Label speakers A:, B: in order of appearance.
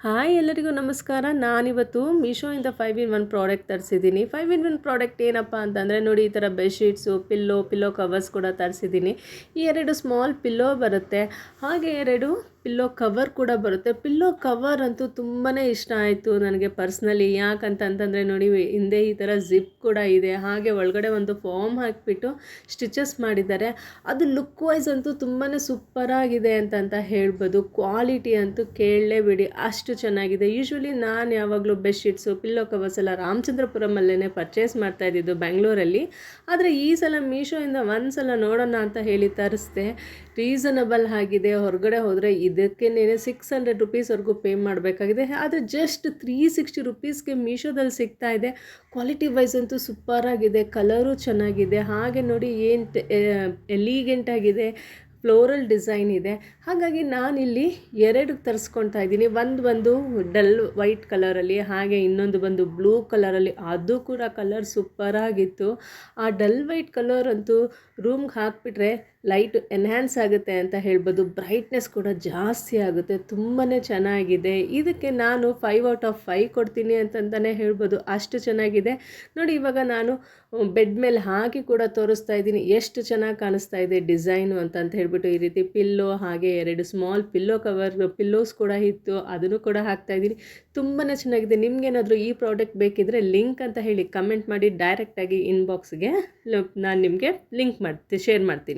A: Hi ಎಲ್ಲರಿಗೂ ನಮಸ್ಕಾರ. ನಾನಿವತ್ತು ಮೀಶೋಯಿಂದ 5 in 1 ಪ್ರಾಡಕ್ಟ್ ತರಿಸಿದ್ದೀನಿ. 5 in 1 ಪ್ರಾಡಕ್ಟ್ ಏನಪ್ಪ ಅಂತಂದರೆ ನೋಡಿ, ಈ ಥರ ಬೆಡ್ಶೀಟ್ಸು, ಪಿಲ್ಲೋ ಕವರ್ಸ್ ಕೂಡ ತರಿಸಿದ್ದೀನಿ. ಈ 2 ಸ್ಮಾಲ್ ಪಿಲ್ಲೋ ಬರುತ್ತೆ, ಹಾಗೆ 2 ಪಿಲ್ಲೋ ಕವರ್ ಕೂಡ ಬರುತ್ತೆ. ಪಿಲ್ಲೋ ಕವರ್ ಅಂತೂ ತುಂಬಾ ಇಷ್ಟ ಆಯಿತು ನನಗೆ ಪರ್ಸ್ನಲಿ. ಯಾಕಂತಂತಂದರೆ ನೋಡಿ, ಹಿಂದೆ ಈ ಥರ ಜಿಪ್ ಕೂಡ ಇದೆ, ಹಾಗೆ ಒಳಗಡೆ ಒಂದು ಫಾರ್ಮ್ ಹಾಕಿಬಿಟ್ಟು ಸ್ಟಿಚಸ್ ಮಾಡಿದ್ದಾರೆ. ಅದು ಲುಕ್ ವೈಸ್ ಅಂತೂ ತುಂಬಾ ಸೂಪರಾಗಿದೆ ಅಂತ ಹೇಳ್ಬೋದು. ಕ್ವಾಲಿಟಿ ಅಂತೂ ಕೇಳಲೇಬೇಡಿ, ಅಷ್ಟು ಚೆನ್ನಾಗಿದೆ. ಯೂಶ್ವಲಿ ನಾನು ಯಾವಾಗಲೂ ಬೆಡ್ಶೀಟ್ಸು, ಪಿಲ್ಲೋ ಕವರ್ಸ್ ಎಲ್ಲ ರಾಮಚಂದ್ರಪುರಮಲ್ಲೇ ಪರ್ಚೇಸ್ ಮಾಡ್ತಾಯಿದ್ದಿದ್ದು ಬೆಂಗಳೂರಲ್ಲಿ. ಆದರೆ ಈ ಸಲ ಮೀಶೋಯಿಂದ ಒಂದು ಸಲ ನೋಡೋಣ ಅಂತ ಹೇಳಿ ತರಿಸ್ದೆ. ರೀಸನಬಲ್ ಆಗಿದೆ. ಹೊರಗಡೆ ಹೋದರೆ ಇದಕ್ಕೆ 600 ರುಪೀಸ್ವರೆಗೂ ಪೇ ಮಾಡಬೇಕಾಗಿದೆ, ಆದರೆ ಜಸ್ಟ್ 360 ರುಪೀಸ್ಗೆ ಮೀಶೋದಲ್ಲಿ ಸಿಗ್ತಾ ಇದೆ. ಕ್ವಾಲಿಟಿ ವೈಸ್ ಅಂತೂ ಸೂಪರಾಗಿದೆ, ಕಲರು ಚೆನ್ನಾಗಿದೆ, ಹಾಗೆ ನೋಡಿ ಏನು ಎಲಿಗೆಂಟ್ ಆಗಿದೆ, ಫ್ಲೋರಲ್ ಡಿಸೈನ್ ಇದೆ. ಹಾಗಾಗಿ ನಾನಿಲ್ಲಿ 2 ತರಿಸ್ಕೊಳ್ತಾ ಇದ್ದೀನಿ. ಒಂದು ಡಲ್ ವೈಟ್ ಕಲರಲ್ಲಿ, ಹಾಗೆ ಇನ್ನೊಂದು ಬಂದು ಬ್ಲೂ ಕಲರಲ್ಲಿ. ಅದು ಕೂಡ ಕಲರ್ ಸೂಪರಾಗಿತ್ತು. ಆ ಡಲ್ ವೈಟ್ ಕಲರ್ ಅಂತೂ ರೂಮ್ಗೆ ಹಾಕಿಬಿಟ್ರೆ ಲೈಟ್ ಎನ್ಹ್ಯಾನ್ಸ್ ಆಗುತ್ತೆ ಅಂತ ಹೇಳ್ಬೋದು. ಬ್ರೈಟ್ನೆಸ್ ಕೂಡ ಜಾಸ್ತಿ ಆಗುತ್ತೆ, ತುಂಬಾ ಚೆನ್ನಾಗಿದೆ. ಇದಕ್ಕೆ ನಾನು 5/5 ಕೊಡ್ತೀನಿ ಅಂತಲೇ ಹೇಳ್ಬೋದು, ಅಷ್ಟು ಚೆನ್ನಾಗಿದೆ. ನೋಡಿ, ಇವಾಗ ನಾನು ಬೆಡ್ ಮೇಲೆ ಹಾಕಿ ಕೂಡ ತೋರಿಸ್ತಾ ಇದ್ದೀನಿ, ಎಷ್ಟು ಚೆನ್ನಾಗಿ ಕಾಣಿಸ್ತಾ ಇದೆ ಡಿಸೈನು ಅಂತ ಹೇಳ್ಬಿಟ್ಟು. ಈ ರೀತಿ ಪಿಲ್ಲೋ, ಹಾಗೆ 2 ಸ್ಮಾಲ್ ಪಿಲ್ಲೋಸ್ ಕೂಡ ಇತ್ತು, ಅದನ್ನು ಕೂಡ ಹಾಕ್ತಾಯಿದ್ದೀನಿ. ತುಂಬಾ ಚೆನ್ನಾಗಿದೆ. ನಿಮಗೇನಾದರೂ ಈ ಪ್ರಾಡಕ್ಟ್ ಬೇಕಿದ್ದರೆ ಲಿಂಕ್ ಅಂತ ಹೇಳಿ ಕಮೆಂಟ್ ಮಾಡಿ, ಡೈರೆಕ್ಟಾಗಿ ಇನ್ಬಾಕ್ಸ್ಗೆ ನಾನು ನಿಮಗೆ ಲಿಂಕ್ ಶೇರ್ ಮಾಡ್ತೀನಿ.